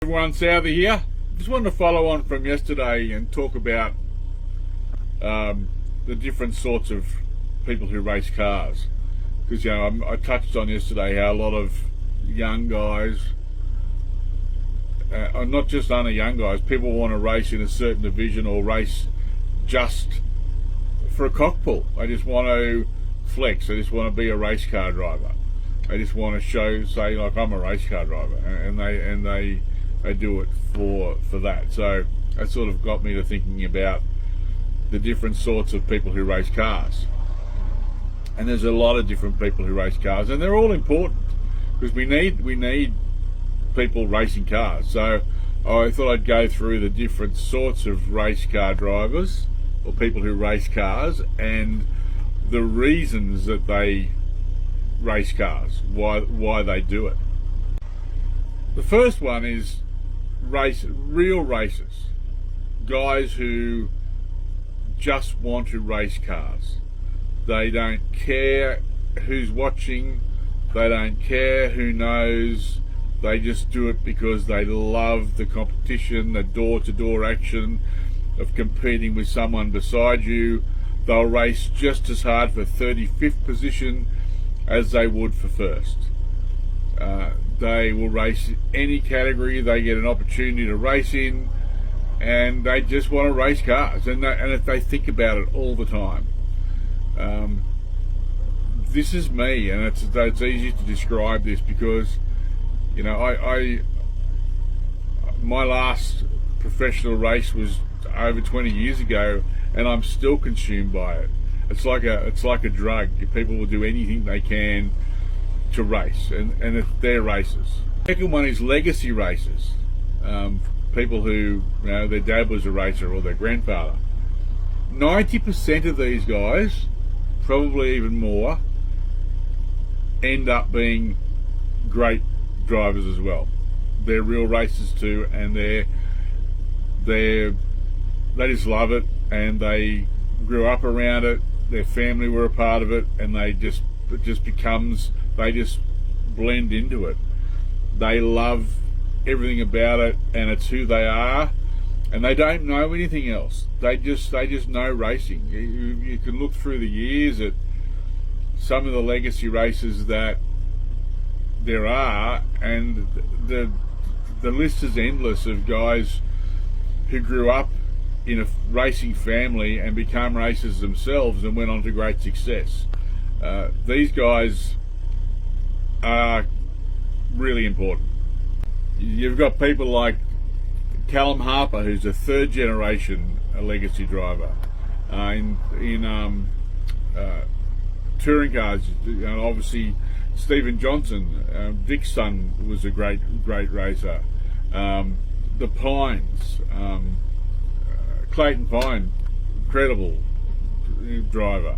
Everyone, Southy here. Just wanted to follow on from yesterday and talk about the different sorts of people who race cars. Because I touched on yesterday how a lot of young guys, not just only young guys, people want to race in a certain division or race just for a cock pull. They just want to flex. They just want to be a race car driver. They just want to say like, I'm a race car driver, and they do it for that. So that sort of got me to thinking about the different sorts of people who race cars. And there's a lot of different people who race cars, and they're all important because we need people racing cars. So I thought I'd go through the different sorts of race car drivers or people who race cars and the reasons that they race cars, why they do it. The first one is real racers, guys who just want to race cars. They don't care who's watching, they don't care who knows, they just do it because they love the competition, the door-to-door action of competing with someone beside you. They'll race just as hard for 35th position as they would for first. They will race any category they get an opportunity to race in, and they just want to race cars, and if they think about it all the time. This is me, and it's easy to describe this because my last professional race was over 20 years ago, and I'm still consumed by it. It's like a drug. People will do anything they can to race, and they're racers. Second one is legacy racers. People who, their dad was a racer or their grandfather. 90% of these guys, probably even more, end up being great drivers as well. They're real racers too, and they just love it, and they grew up around it. Their family were a part of it, and they just blend into it. They love everything about it, and it's who they are, and they don't know anything else. They just know racing. You can look through the years at some of the legacy races that there are, and the list is endless of guys who grew up in a racing family and become racers themselves and went on to great success. These guys are really important. You've got people like Callum Harper, who's a third generation legacy driver in touring cars. Obviously Stephen Johnson, Dick's son, was a great racer. The Pines, Clayton Pine, incredible driver.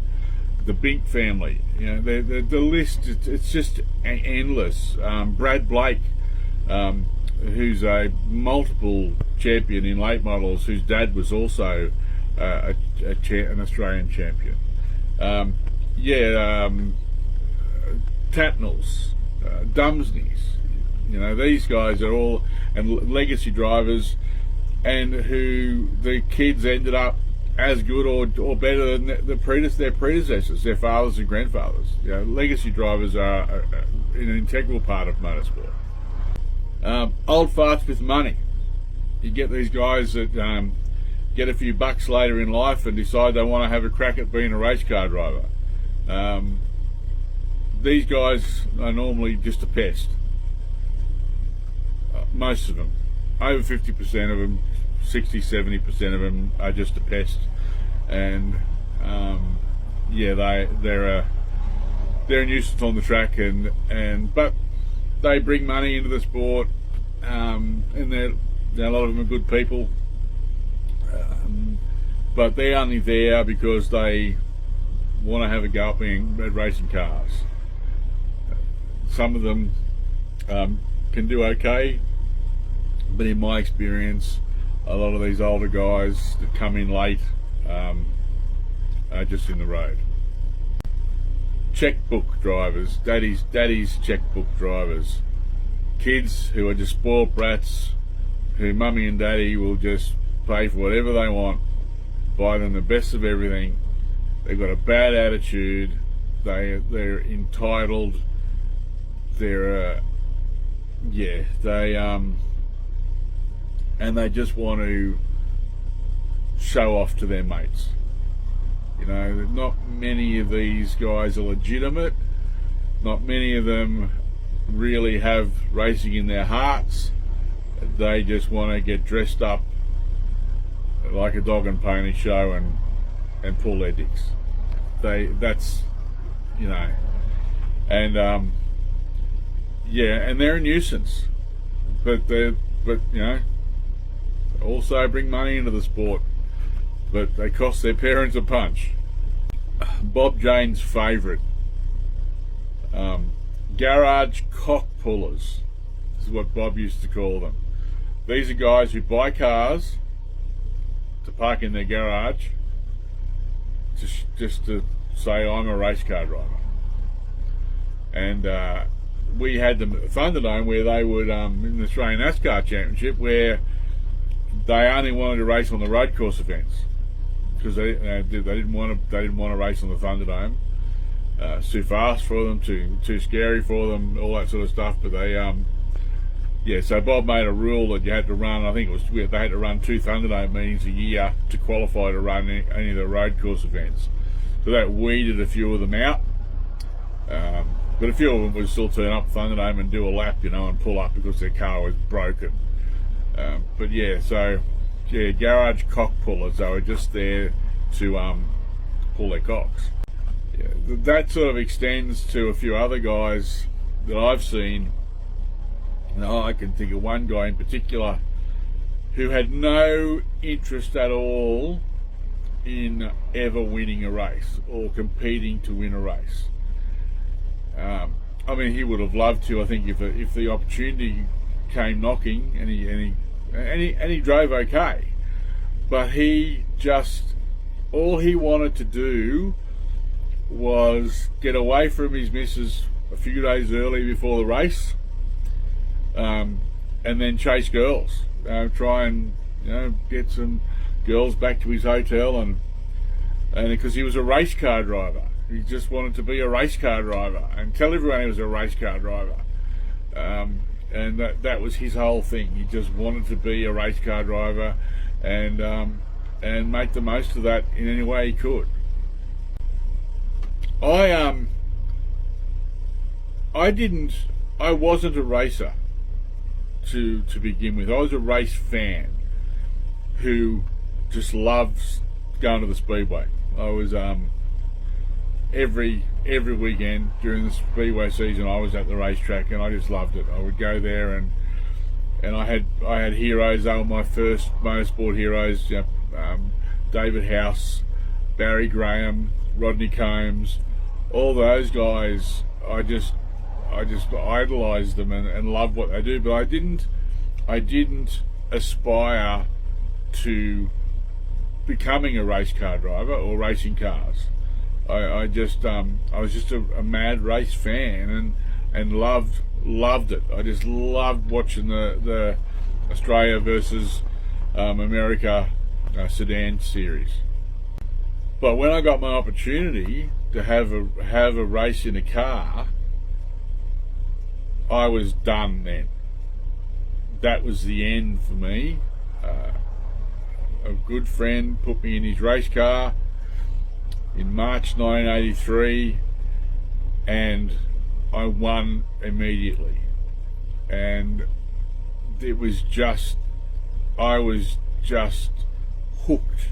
The Bink family, the list, it's just endless. Brad Blake, who's a multiple champion in late models, whose dad was also an Australian champion. Tatnells, Dumsneys, these guys are all and legacy drivers, and who the kids ended up as good or better than their predecessors, their fathers and grandfathers. Legacy drivers are an integral part of motorsport. Old farts with money. You get these guys that get a few bucks later in life and decide they want to have a crack at being a race car driver. These guys are normally just a pest. Most of them. Over 50% of them, 60-70% of them are just a pest, and they're a nuisance on the track, but they bring money into the sport, and a lot of them are good people, but they're only there because they want to have a go at racing cars. Some of them can do okay, but in my experience, a lot of these older guys that come in late are just in the road. Checkbook drivers, daddy's checkbook drivers. Kids who are just spoiled brats, who mummy and daddy will just pay for whatever they want, buy them the best of everything. They've got a bad attitude. They're entitled. They're and they just want to show off to their mates. You know, not many of these guys are legitimate. Not many of them really have racing in their hearts. They just want to get dressed up like a dog and pony show and pull their dicks. That's, you know, and and they're a nuisance, but you know, also bring money into the sport, but they cost their parents a punch. Bob Jane's favourite, garage cock pullers. This is what Bob used to call them. These are guys who buy cars to park in their garage just to say, I'm a race car driver. And we had them at Thunderdome where they would, in the Australian NASCAR Championship, where they only wanted to race on the road course events because they didn't want to race on the Thunderdome. It's too fast for them, too scary for them, all that sort of stuff. But they, so Bob made a rule that you had to run. I think they had to run 2 Thunderdome meetings a year to qualify to run any of the road course events. So that weeded a few of them out. But a few of them would still turn up Thunderdome and do a lap, you know, and pull up because their car was broken. Garage cock pullers. They were just there to pull their cocks. Yeah, that sort of extends to a few other guys that I've seen. I can think of one guy in particular who had no interest at all in ever winning a race or competing to win a race. I mean, he would have loved to. I think if the opportunity came knocking, and he drove okay, but he just, all he wanted to do was get away from his missus a few days early before the race, and then chase girls, try and get some girls back to his hotel, and because he was a race car driver. He just wanted to be a race car driver and tell everyone he was a race car driver. And that was his whole thing. He just wanted to be a race car driver and make the most of that in any way he could. I wasn't a racer to begin with. I was a race fan who just loves going to the speedway. I was every weekend during the speedway season I was at the racetrack, and I just loved it. I would go there and I had heroes. They were my first motorsport heroes. David House, Barry Graham, Rodney Combs, all those guys. I just idolized them and loved what they do. But I didn't aspire to becoming a race car driver or racing cars. I was just a mad race fan and loved it. I just loved watching the Australia versus America sedan series. But when I got my opportunity to have a race in a car, I was done then. That was the end for me. A good friend put me in his race car in March 1983, and I won immediately. And it was I was just hooked.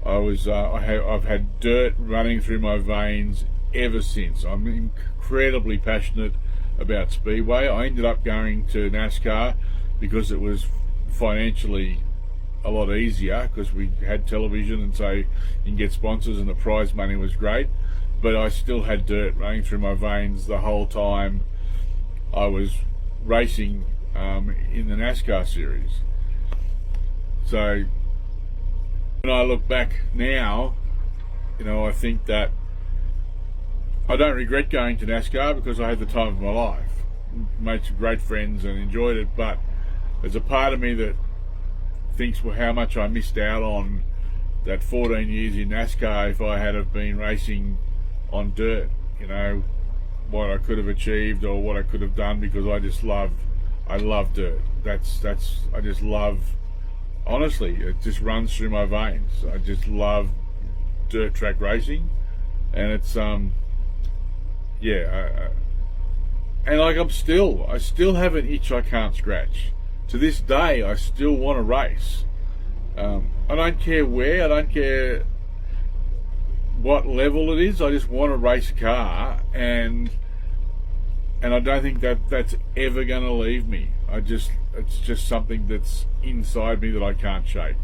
I've had dirt running through my veins ever since. I'm incredibly passionate about speedway. I ended up going to NASCAR because it was financially a lot easier, because we had television, and so you can get sponsors, and the prize money was great. But I still had dirt running through my veins the whole time I was racing in the NASCAR series. So when I look back now, I think that I don't regret going to NASCAR because I had the time of my life, made some great friends and enjoyed it. But there's a part of me that thinks, well, how much I missed out on that 14 years in NASCAR if I had have been racing on dirt. You know, what I could have achieved or what I could have done, because I love dirt. I just love, honestly, it just runs through my veins. I just love dirt track racing, and it's yeah, and like I still have an itch I can't scratch. To this day, I still want to race. I don't care where, I don't care what level it is. I just want to race a car, and I don't think that's ever going to leave me. It's just something that's inside me that I can't shake.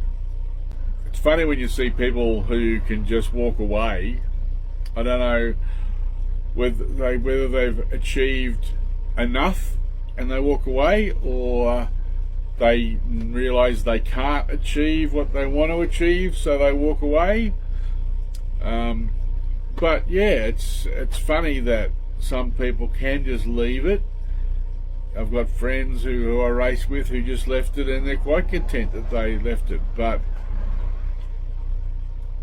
It's funny when you see people who can just walk away. I don't know whether they've achieved enough and they walk away, or they realise they can't achieve what they want to achieve, so they walk away. But yeah, it's funny that some people can just leave it. I've got friends who I race with who just left it, and they're quite content that they left it. But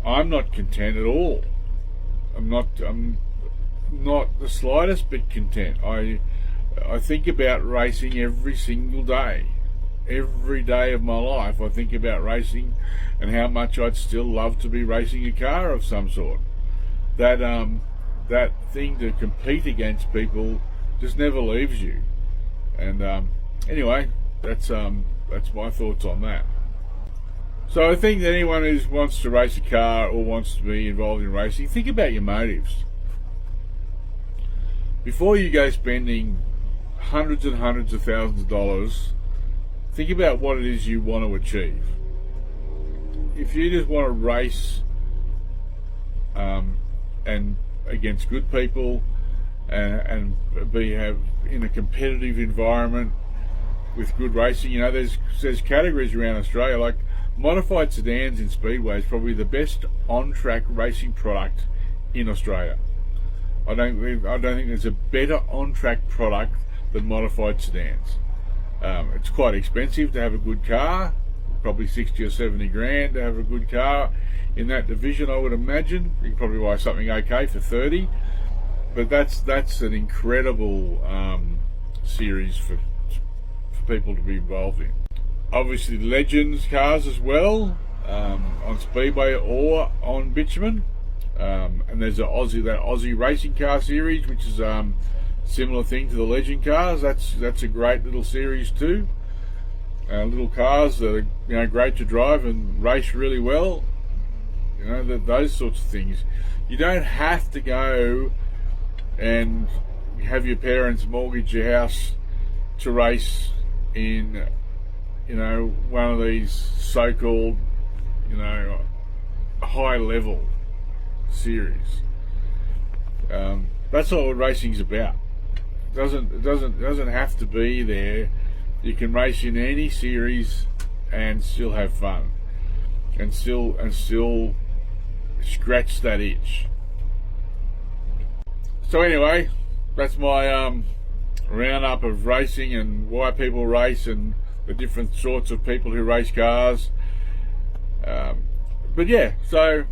I'm not content at all. I'm not the slightest bit content. I think about racing every single day. Every day of my life I think about racing, and how much I'd still love to be racing a car of some sort. That thing to compete against people just never leaves you. And anyway, that's my thoughts on that. So I think that anyone who wants to race a car or wants to be involved in racing, think about your motives. Before you go spending hundreds and hundreds of thousands of dollars, think about what it is you want to achieve. If you just want to race and against good people and have in a competitive environment with good racing, you know, there's categories around Australia, like modified sedans in Speedway is probably the best on-track racing product in Australia. I don't think there's a better on-track product than modified sedans. It's quite expensive to have a good car, probably 60 or 70 grand to have a good car in that division, I would imagine. You can probably buy something okay for 30, but that's an incredible series for people to be involved in. Obviously Legends cars as well, on Speedway or on bitumen, and there's that Aussie racing car series, which is similar thing to the Legend cars. That's a great little series too. Little cars that are, you know, great to drive and race really well. You know, those sorts of things. You don't have to go and have your parents mortgage your house to race in, you know, one of these so-called, you know, high-level series. That's not what racing's about. It doesn't have to be there. You can race in any series and still have fun, and still scratch that itch. So anyway, that's my roundup of racing and why people race and the different sorts of people who race cars. But yeah, so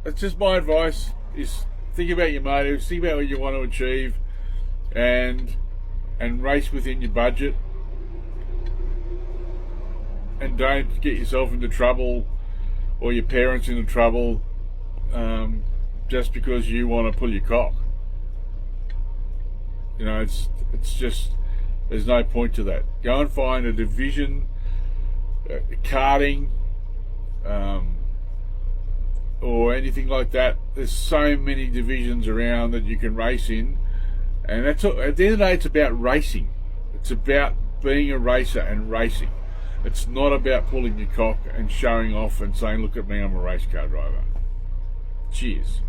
that's just my advice, is think about your motives, think about what you want to achieve, and race within your budget, and don't get yourself into trouble or your parents into trouble just because you want to pull your cock. You know, it's just, there's no point to that. Go and find a division, karting, or anything like that. There's so many divisions around that you can race in, and that's all, at the end of the day, it's about racing. It's about being a racer and racing. It's not about pulling your cock and showing off and saying, look at me, I'm a race car driver. Cheers.